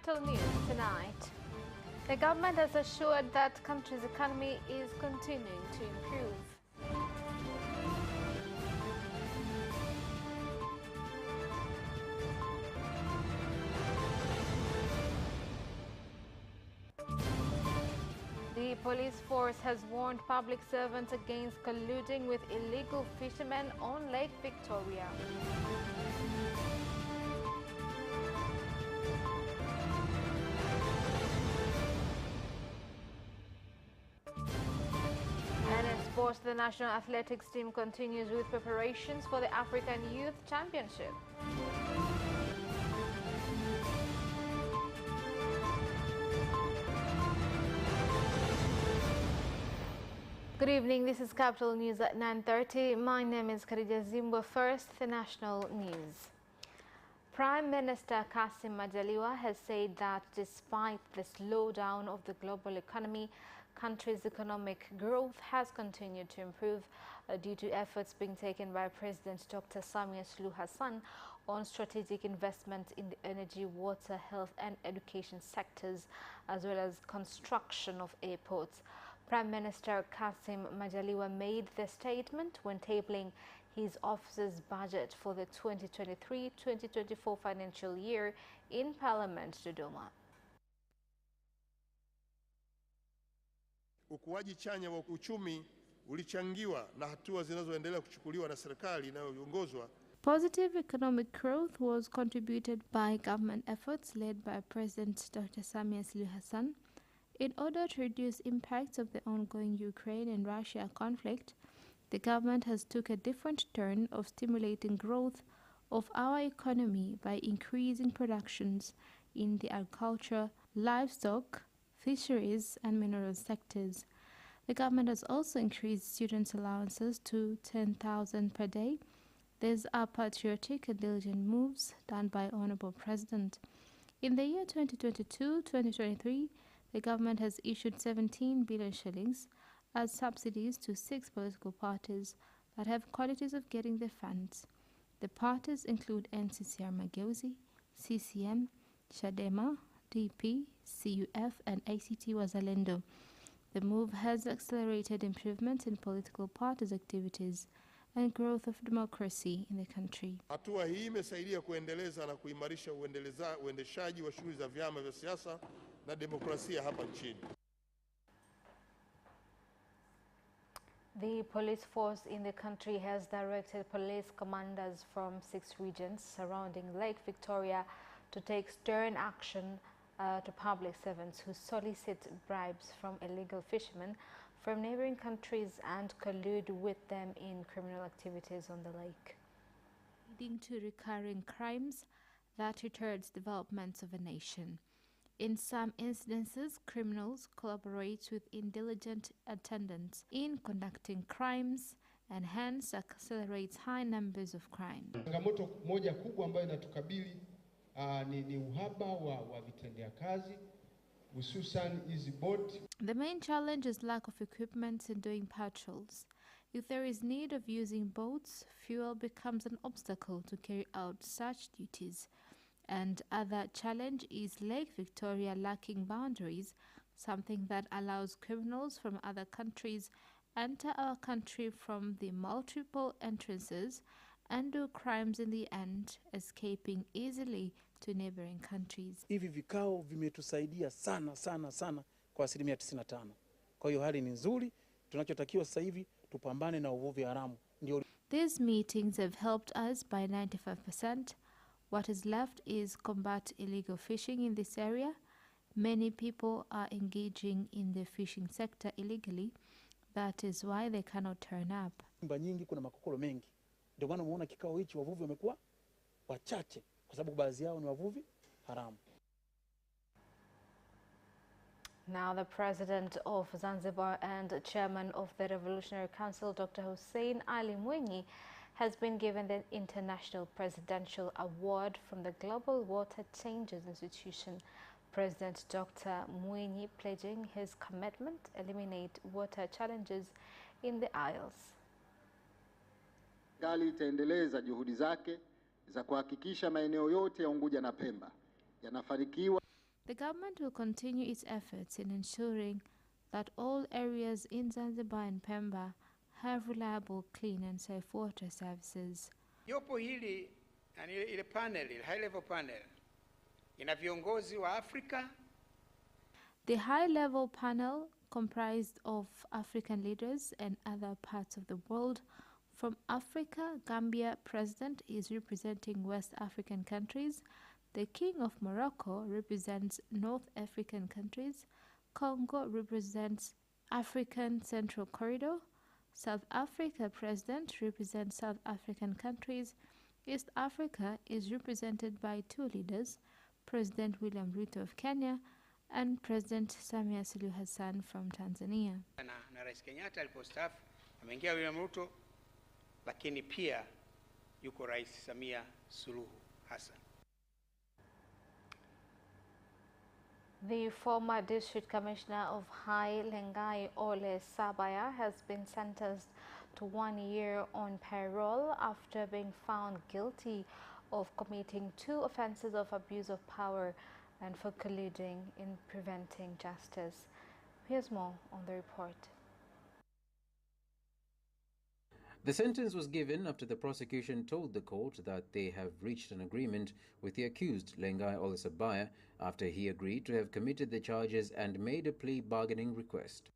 Capital News tonight. The government has assured that the country's economy is continuing to improve. The police force has warned public servants against colluding with illegal fishermen on Lake Victoria. And in sports, the national athletics team continues with preparations for the African Youth Championship. Good evening, this is Capital News at 9:30. My name is Khadija Zimbwe. First, the national news. Prime Minister Kassim Majaliwa has said that despite the slowdown of the global economy, country's economic growth has continued to improve due to efforts being taken by President Dr. Samia Suluhu Hassan on strategic investment in the energy, water, health and education sectors, as well as construction of airports. Prime Minister Kassim Majaliwa made the statement when tabling his office's budget for the 2023-2024 financial year in Parliament, Dodoma. Ukuaji chanya wa uchumi ulichangiwa na hatua zinazoendelea kuchukuliwa na serikali inayoongozwa. Positive economic growth was contributed by government efforts led by President Dr. Samia Suluhu Hassan in order to reduce impacts of the ongoing Ukraine and Russia conflict. The government has took a different turn of stimulating growth of our economy by increasing productions in the agriculture, livestock, fisheries and mineral sectors. The government has also increased students' allowances to 10,000 per day. These are patriotic and diligent moves done by Honorable President. In the year 2022-2023, the government has issued 17 billion shillings as subsidies to 6 political parties that have qualities of getting the funds. The parties include NCCR Mageuzi, CCM, Chadema, DP, CUF and ACT Wazalendo. The move has accelerated improvements in political parties' activities and growth of democracy in the country. Hatua hii imesaidia kuendeleza na kuimarisha uendeshaji wa shughuli za vyama vya siasa na demokrasia hapa nchini. The police force in the country has directed police commanders from 6 regions surrounding Lake Victoria to take stern action to public servants who solicit bribes from illegal fishermen from neighboring countries and collude with them in criminal activities on the lake, leading to recurring crimes that retards developments of a nation. In some instances, criminals collaborate with intelligent attendants in conducting crimes and hence accelerates high numbers of crime. Changamoto moja kubwa ambayo inatukabili ni uhaba wa vitendea kazi, hususan hizi boat. The main challenge is lack of equipment in doing patrols. If there is need of using boats, fuel becomes an obstacle to carry out such duties. And other challenge is Lake Victoria lacking boundaries, something that allows criminals from other countries enter our country from the multiple entrances and do crimes in the end, escaping easily to neighboring countries. Hivi vikao vimetusaidia sana kwa 95%. Kwa hiyo hali ni nzuri, tunachotakiwa sasa hivi tupambane na uvuvi haramu. These meetings have helped us by 95%. What is left is combat illegal fishing in this area. Many people are engaging in the fishing sector illegally. That is why they cannot turn up. Nyumba nyingi kuna makokoro mengi. Ndio maana umeona kikao hichi wavuvi wamekuwa wachache kwa sababu baadhi yao ni wavuvi haramu. Now, the President of Zanzibar and Chairman of the Revolutionary Council, Dr. Hussein Ali Mwinyi, has been given the International Presidential Award from the Global Water Changes Institution. President Dr. Mwinyi pledging his commitment to eliminate water challenges in the Isles. Serikali itaendeleza juhudi zake za kuhakikisha maeneo yote ya Unguja na Pemba yanafanikiwa. The government will continue its efforts in ensuring that all areas in Zanzibar and Pemba have reliable, clean and safe water services. Jopo hili, yani ile panel, ile high level panel, ina viongozi wa Afrika. The high-level panel, comprised of African leaders and other parts of the world. From Africa, Gambia president is representing West African countries. The King of Morocco represents North African countries. Congo represents African Central Corridor. South Africa president represents South African countries. East Africa is represented by two leaders, President William Ruto of Kenya and President Samia Suluhu Hassan from Tanzania. Na Rais Kenyatta alipostaafu ameingia William Ruto, lakini pia yuko Rais Samia Suluhu Hassan. The former District Commissioner of Hai Lengai Ole Sabaya has been sentenced to 1 year on parole after being found guilty of committing 2 offences of abuse of power and for colluding in preventing justice. Here's more on the report. The sentence was given after the prosecution told the court that they have reached an agreement with the accused Lengai Ole Sabaya after he agreed to have committed the charges and made a plea bargaining request.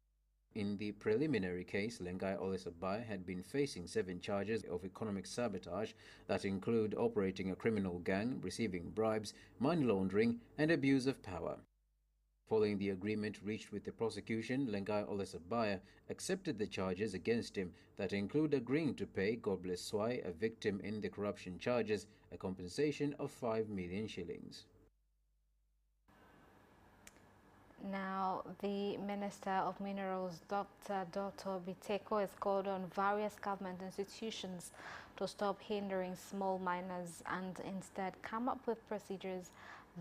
In the preliminary case, Lengai Ole Sabaya had been facing 7 charges of economic sabotage that include operating a criminal gang, receiving bribes, money laundering, and abuse of power. Following the agreement reached with the prosecution, Lengai Ole Sabaya accepted the charges against him that include agreeing to pay Godbless Swai, a victim in the corruption charges, a compensation of 5 million shillings. Now, the Minister of Minerals, Dr. Doto Biteko, has called on various government institutions to stop hindering small miners and instead come up with procedures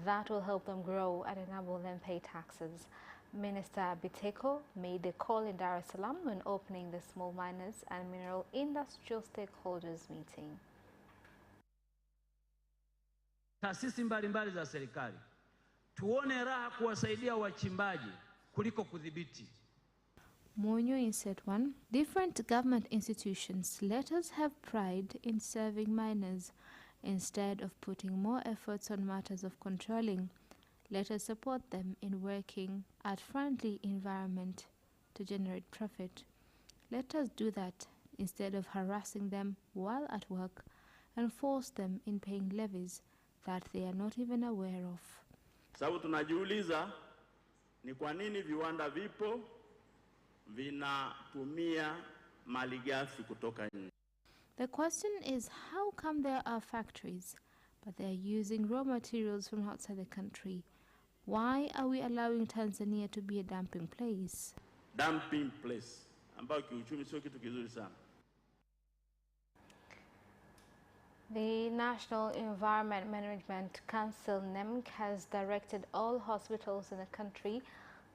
that will help them grow and enable them pay taxes. Minister Biteko made the call in Dar es Salaam when opening the Small Miners and Mineral Industrial Stakeholders meeting. Taasisi mbalimbali za serikali tuone raha kuwasaidia wachimbaji kuliko kudhibiti. Monyo said one, different government institutions let us have pride in serving miners instead of putting more efforts on matters of controlling. Let us support them in working at friendly environment to generate profit. Let us do that instead of harassing them while at work and force them in paying levies that they are not even aware of. Sababu tunajiuliza ni kwa nini viwanda vipo vinatumia malighafi kutoka nje. The question is, how come there are factories but they are using raw materials from outside the country? Why are we allowing Tanzania to be a dumping place? Dumping place ambayo kiuchumi sio kitu kizuri sana. The National Environment Management Council (NEMC) has directed all hospitals in the country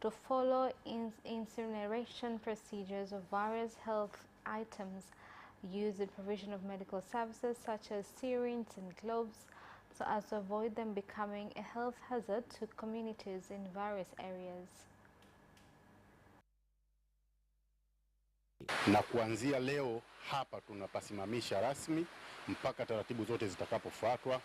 to follow incineration procedures of various health items used in provision of medical services such as syringes and gloves, so as to avoid them becoming a health hazard to communities in various areas. Na kuanzia leo hapa tunapasimamisha rasmi mpaka taratibu zote zitakapofuatwa.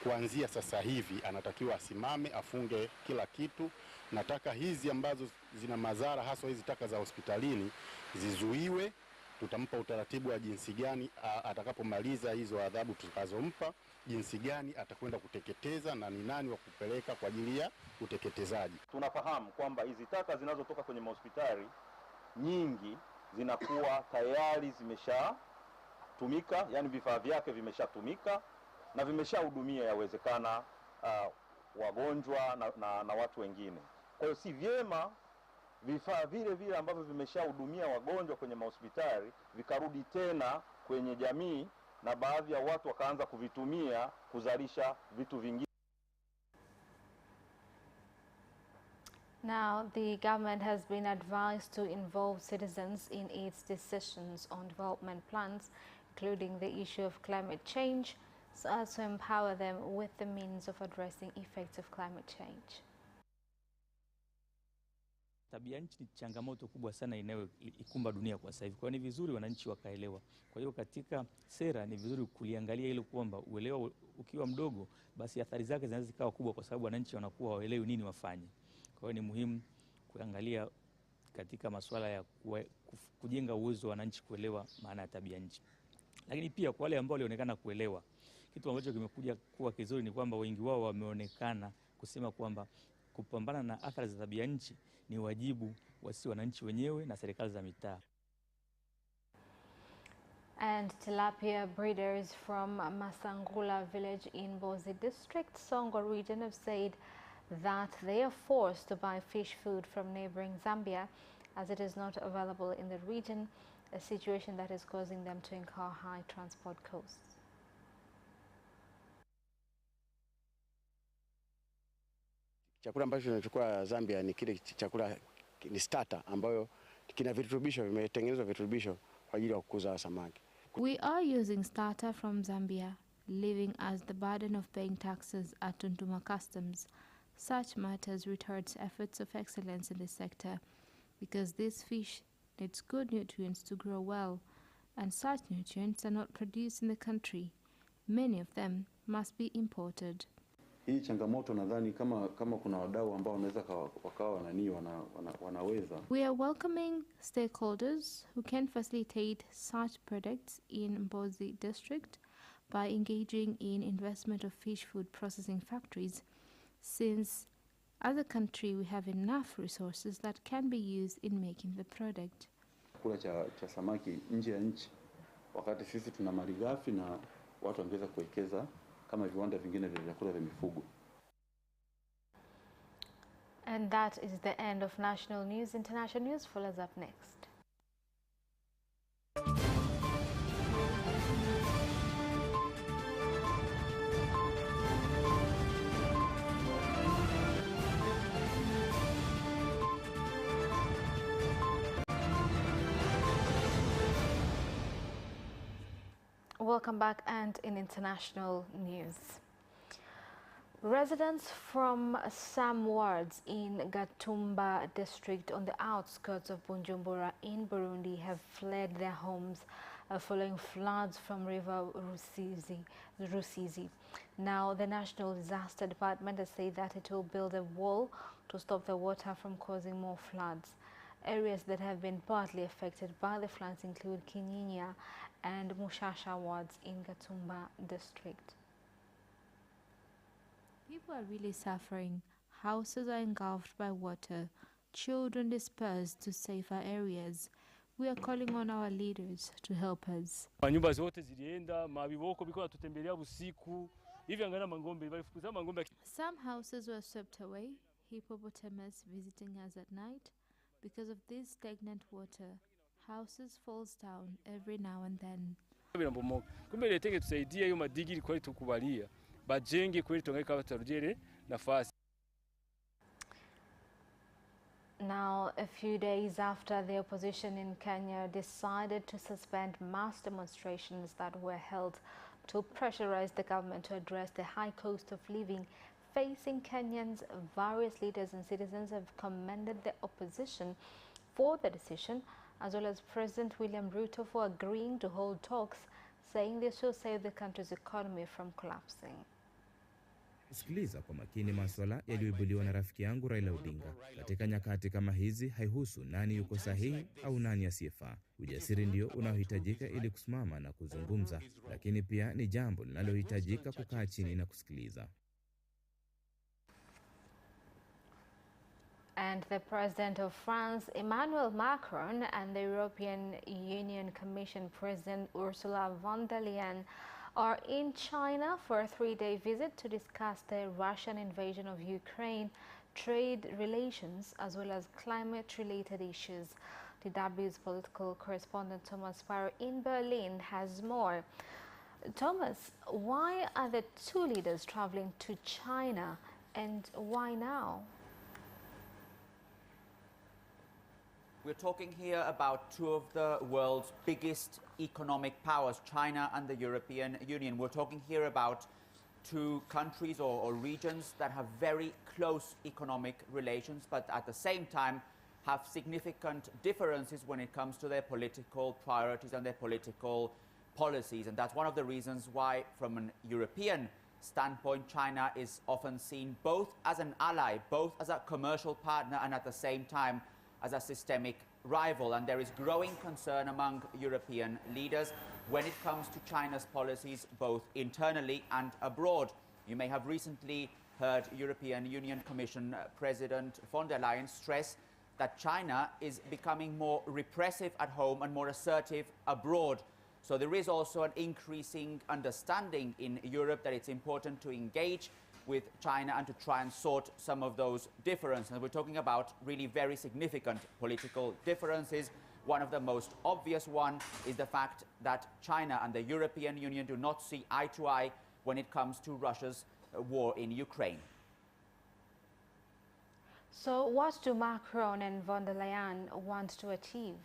Kuanzia sasa hivi anatakiwa asimame, afunge kila kitu, na taka hizi ambazo zina madhara haswa hizi taka za hospitalini zizuiwe. Tutampa utaratibu wa jinsi gani atakapomaliza hizo adhabu tutakazompa, jinsi gani atakwenda kuteketeza na ni nani wa kupeleka kwa ajili ya uteketezaji. Tunafahamu kwamba hizi taka zinazotoka kwenye hospitali nyingi zinakuwa tayari zimeshatumika, yani vifaa vyake vimeshatumika na vimeshahudumia yawezekana wagonjwa na watu wengine. Kwa hiyo si vyema vifaa vile vile ambavyo vimeshahudumia wagonjwa kwenye hospitali vikarudi tena kwenye jamii na baadhi ya watu wakaanza kuvitumia kuzalisha vitu vingine. Now, the government has been advised to involve citizens in its decisions on development plans, including the issue of climate change, so as to empower them with the means of addressing effects of climate change. Tabia nchi ni changamoto kubwa sana inayoikumba dunia kwa sasa hivi. Kwa hiyo ni vizuri wananchi wakaelewa. Kwa hiyo katika sera ni vizuri kuliangalia ile kwamba uelewa ukiwa mdogo basi athari zake zinaweza zikawa kubwa kwa sababu wananchi wanakuwa hawaelewi nini wafanye. Kwa hiyo ni muhimu kuangalia katika masuala ya kujenga uwezo wa wananchi kuelewa maana ya tabia nchi. Lakini pia kwa wale ambao walionekana kuelewa, kitu ambacho kimekuja kuwa kizuri ni kwamba wengi wao wameonekana kusema kwamba kupambana na athari za tabia nchi ni wajibu wa sisi wananchi wenyewe na serikali za mitaa. And tilapia breeders from Masangula village in Bozi district, Songo region, have said that they are forced to buy fish food from neighboring Zambia as it is not available in the region, a situation that is causing them to incur high transport costs. Chakula ambacho tunachukua Zambia ni kile chakula ni starter ambayo kina virutubisho, vimetengenezwa virutubisho kwa ajili ya kukuza samaki. We are using starter from Zambia, leaving us the burden of paying taxes at Tunduma Customs. Such matters retards efforts of excellence in this sector because this fish needs good nutrients to grow well, and such nutrients are not produced in the country. Many of them must be imported. Hii changamoto nadhani kama kuna wadau ambao wanaweza wakawa wanaweza. We are welcoming stakeholders who can facilitate such products in Mbozi district by engaging in investment of fish food processing factories, since as a country we have enough resources that can be used in making the product. Chakula cha samaki nje ya nchi wakati sisi tuna malighafi na watu wangeweza kuwekeza kama viwanda vingine vya vyakula vya mifugo. And that is the end of national news. International news follows up next. Welcome back, and in international news. Residents from some wards in Gatumba district on the outskirts of Bujumbura in Burundi have fled their homes following floods from River Rusizi. Now, the National Disaster Department has said that it will build a wall to stop the water from causing more floods. Areas that have been partly affected by the floods include Kinyinya and Mushasha wards in Gatumba district. People are really suffering. Houses are engulfed by water. Children dispersed to safer areas. We are calling on our leaders to help us. Nyumba zote zilienda, mabiboko biko natutembelea usiku. Hivi angana mangombe balifukuza mangombe. Some houses were swept away, hippopotamus visiting us at night. Because of this stagnant water, houses falls down every now and then. Kumbe leteke tusaidie hiyo madigiri kwa tukubalia. Bajenge kweli tongeka batarujere nafasi. Now, a few days after the opposition in Kenya decided to suspend mass demonstrations that were held to pressurize the government to address the high cost of living facing Kenyans, various leaders and citizens have commended the opposition for the decision, as well as President William Ruto for agreeing to hold talks, saying this will save the country's economy from collapsing. Sikiliza kwa makini masuala yaliyoibuliwa na rafiki yangu Raila Odinga. Katika nyakati kama hizi haihusu nani yuko sahihi au nani asiyefaa. Ujasiri ndio unaohitajika ili kusimama na kuzungumza, lakini pia ni jambo linalohitajika kukaa chini na kusikiliza. And the President of France, Emmanuel Macron, and the European Union Commission President Ursula von der Leyen are in China for a 3-day visit to discuss the Russian invasion of Ukraine, trade relations, as well as climate-related issues. DW's political correspondent Thomas Spiro in Berlin has more. Thomas, why are the two leaders traveling to China, and why now? We're talking here about two of the world's biggest economic powers, China and the European Union. We're talking here about two countries or regions that have very close economic relations, but at the same time have significant differences when it comes to their political priorities and their political policies. And that's one of the reasons why, from an European standpoint, China is often seen both as an ally, both as a commercial partner, and at the same time as a systemic rival. And there is growing concern among European leaders when it comes to China's policies, both internally and abroad. You may have recently heard European Union Commission President von der Leyen stress that China is becoming more repressive at home and more assertive abroad. So there is also an increasing understanding in Europe that it's important to engage with China and to try and sort some of those differences. And we're talking about really very significant political differences. One of the most obvious one is the fact that China and the European Union do not see eye to eye when it comes to Russia's war in Ukraine. So what do Macron and von der Leyen want to achieve?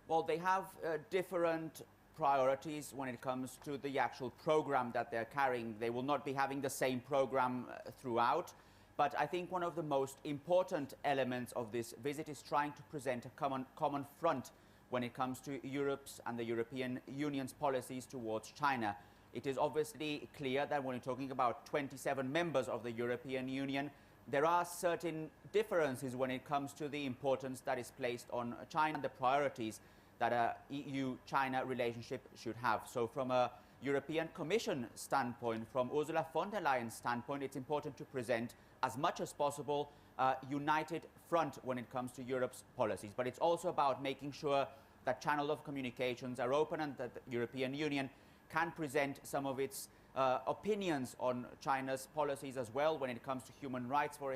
Well, they have different priorities when it comes to the actual program that they're carrying. They will not be having the same program throughout, but I think one of the most important elements of this visit is trying to present a common front when it comes to Europe's and the European Union's policies towards China. It is obviously clear that when you're talking about 27 members of the European Union, there are certain differences when it comes to the importance that is placed on China and the priorities that a EU-China relationship should have. So from a European Commission standpoint, from Ursula von der Leyen's standpoint, it's important to present as much as possible a united front when it comes to Europe's policies. But it's also about making sure that channels of communications are open and that the European Union can present some of its opinions on China's policies as well when it comes to human rights, for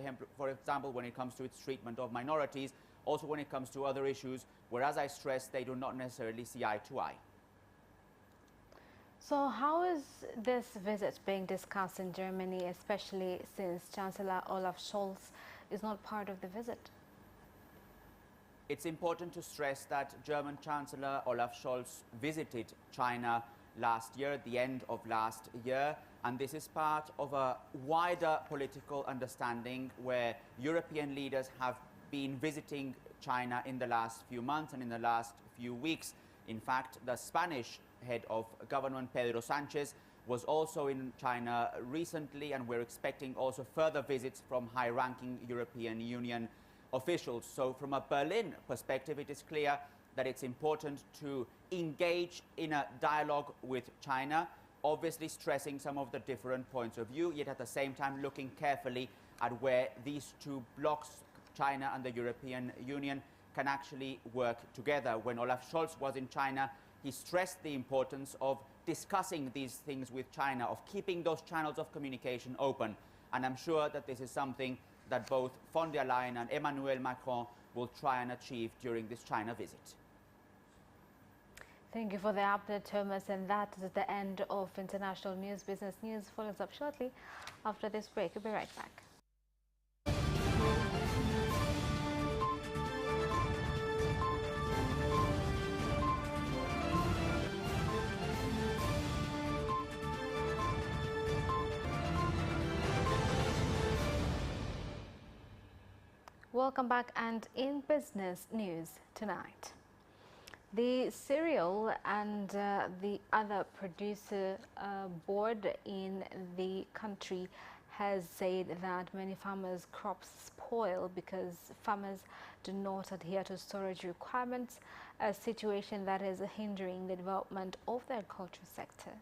example, when it comes to its treatment of minorities, also when it comes to other issues where, as I stressed, they do not necessarily see eye to eye. So how is this visit being discussed in Germany, especially since Chancellor Olaf Scholz is not part of the visit? It's important to stress that German Chancellor Olaf Scholz visited China last year, at the end of last year, and this is part of a wider political understanding where European leaders have been visiting China in the last few months and in the last few weeks. In fact, the Spanish head of government, Pedro Sanchez, was also in China recently, and we're expecting also further visits from high-ranking European Union officials. So from a Berlin perspective, it is clear that it's important to engage in a dialogue with China, obviously stressing some of the different points of view, yet at the same time looking carefully at where these two blocs, China and the European Union, can actually work together. When Olaf Scholz was in China, he stressed the importance of discussing these things with China, of keeping those channels of communication open. And I'm sure that this is something that both von der Leyen and Emmanuel Macron will try and achieve during this China visit. Thank you for the update, Thomas. And that is the end of international news. Business news follows up shortly after this break. We'll be right back. Welcome back, and in business news tonight, the cereal and the other producer board in the country has said that many farmers' crops spoil because farmers do not adhere to storage requirements, a situation that is hindering the development of the agriculture sector.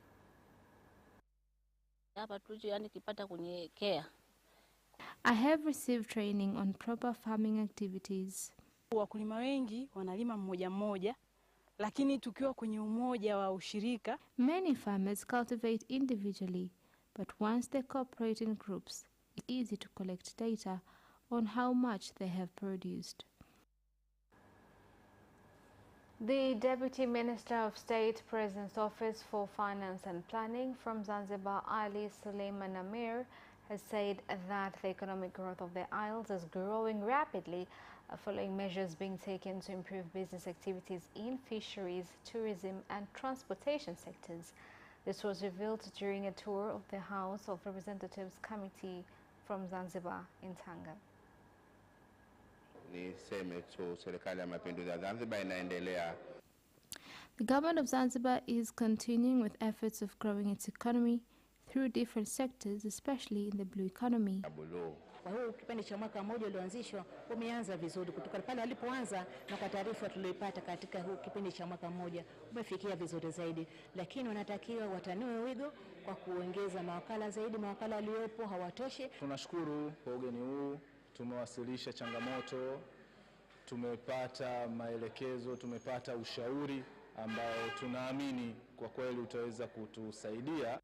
I have received training on proper farming activities. Wakulima wengi wanalima mmoja mmoja, lakini tukiwa kwenye umoja wa ushirika. Many farmers cultivate individually, but once they cooperate in groups, it's easy to collect data on how much they have produced. The Deputy Minister of State, President's Office for Finance and Planning from Zanzibar, Ali Suleiman Amir, has said that the economic growth of the Isles is growing rapidly following measures being taken to improve business activities in fisheries, tourism and transportation sectors. This was revealed during a tour of the House of Representatives Committee from Zanzibar in Tanga. Niseme tu serikali ya mapinduzi ya Zanzibar inaendelea. The government of Zanzibar is continuing with efforts of growing its economy through different sectors, especially in the blue economy. Kwa hiyo kipindi cha mwaka mmoja ulioanzishwa umeanza vizuri kutoka pale alipoanza, na kwa taarifa tuliyopata katika huu kipindi cha mwaka mmoja umefikia vizuri zaidi, lakini wanatakiwa watanue wigo kwa kuongeza mawakala zaidi. Mawakala waliopo hawatoshi. Tunashukuru kwa ugeni huu, tumewasilisha changamoto, tumepata maelekezo, tumepata ushauri ambao tunaamini kwa kweli utaweza kutusaidia.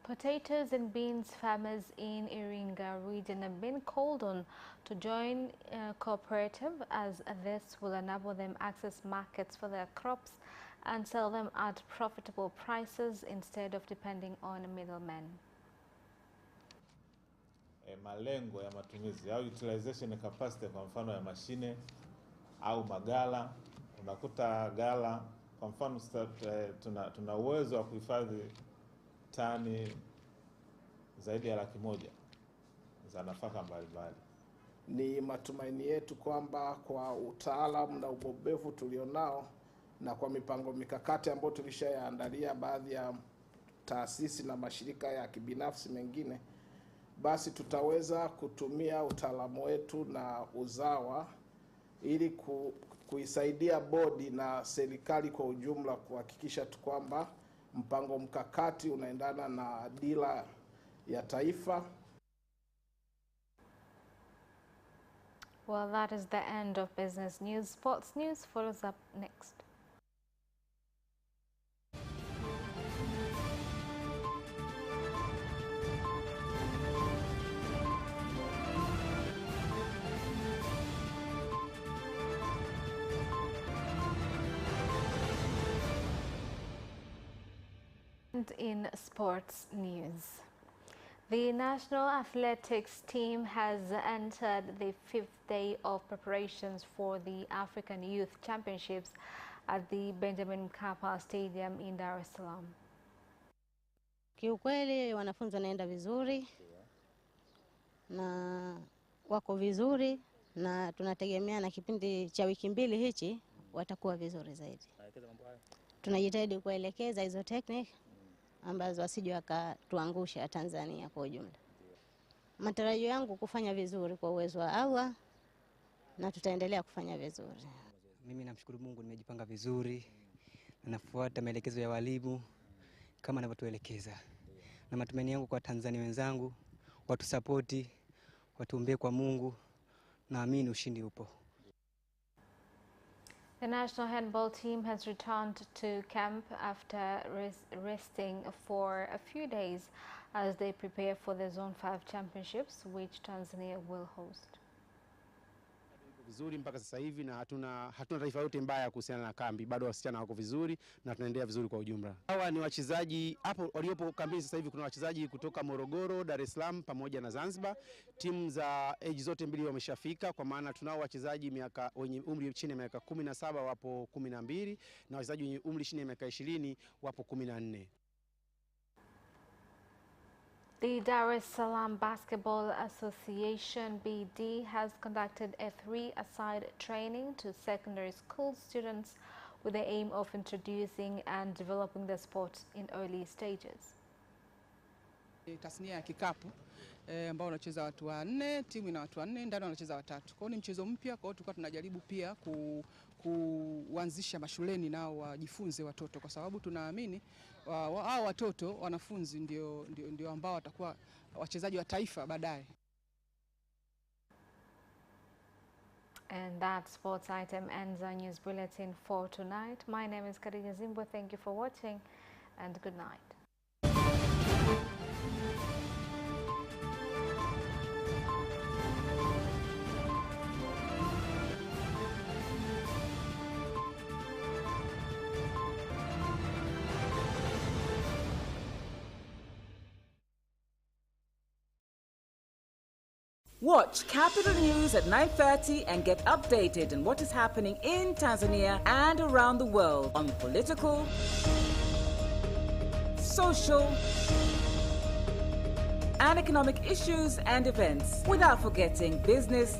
Potatoes and beans farmers in Iringa region have been called on to join a cooperative, as this will enable them access markets for their crops and sell them at profitable prices instead of depending on middlemen. Malengo ya matumizi au utilization capacity, kwa mfano ya mashine au magala. Unakuta gala kwa mfano tuna uwezo wa kuhifadhi tani zaidi ya 100,000 za nafaka mbalimbali. Ni matumaini yetu kwamba kwa utaalamu na ubobevu tulionao na kwa mipango mikakati ambayo tulishayaandalia baadhi ya taasisi na mashirika ya kibinafsi mengine, basi tutaweza kutumia utaalamu wetu na uzawa ili kuisaidia bodi na serikali kwa ujumla kuhakikisha tu kwamba mpango mkakati unaendana na dira ya taifa. Well, that is the end of business news. Sports news follows up next. In sports news, the national athletics team has entered the 5th day of preparations for the African Youth Championships at the Benjamin Mkapa Stadium in Dar es Salaam. Kiukweli wanafunzi wanaenda vizuri na wako vizuri, na tunategemea na kipindi cha wiki 2 hichi watakuwa vizuri zaidi. Tunajitahidi kuelekeza hizo technique ambazo wasije wakatuangusha Tanzania kwa ujumla. Matarajio yangu kufanya vizuri kwa uwezo wa Allah, na tutaendelea kufanya vizuri. Mimi namshukuru Mungu, nimejipanga vizuri na nafuata maelekezo ya walimu kama anavyotuelekeza. Na matumaini yangu kwa Tanzania wenzangu, watu support, watuombee kwa Mungu, naamini ushindi upo. The national handball team has returned to camp after resting for a few days as they prepare for the Zone 5 Championships, which Tanzania will host. Vizuri mpaka sasa hivi, na hatuna taarifa yote mbaya kuhusiana na kambi. Bado wasichana wako vizuri na tunaendelea vizuri kwa ujumla. Hawa ni wachezaji hapo waliopo kambini sasa hivi. Kuna wachezaji kutoka Morogoro, Dar es Salaam pamoja na Zanzibar. Timu za age zote mbili wameshafika, kwa maana tunao wachezaji wenye umri chini ya miaka 17 wapo 12 na wachezaji wenye umri chini ya miaka 20 wapo 14. The Dar es Salaam Basketball Association BD has conducted a 3-a-side training to secondary school students with the aim of introducing and developing the sport in early stages. Tasnia ya kikapu ambao wanacheza watu 4, timu ina watu 4, ndani wanacheza 3. Kwa hiyo ni mchezo mpya, kwa hiyo tulikuwa tunajaribu pia kuanzisha mashuleni nao wajifunze watoto, kwa sababu tunaamini hao watoto wanafunzi ndio ambao watakuwa wachezaji wa taifa baadaye. And that sports item ends our news bulletin for tonight. My name is Khadija Zimbo. Thank you for watching and good night. Watch Capital News at 9:30 and get updated on what is happening in Tanzania and around the world on political, social, and economic issues and events, without forgetting business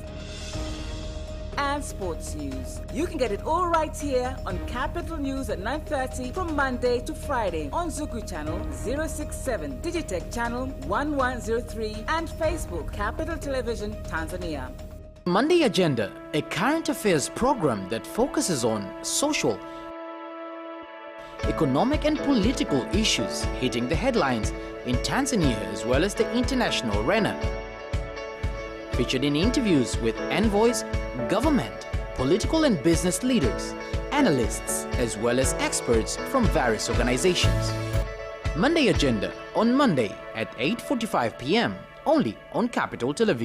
and sports news. You can get it all right here on Capital News at 9:30 from Monday to Friday on Zuku Channel 067, Digitech Channel 1103, and Facebook Capital Television Tanzania. Monday Agenda, a current affairs program that focuses on social, economic and political issues hitting the headlines in Tanzania as well as the international arena. Featured in interviews with envoys, government, political and business leaders, analysts, as well as experts from various organizations. Monday Agenda on Monday at 8:45 p.m. only on Capital Television.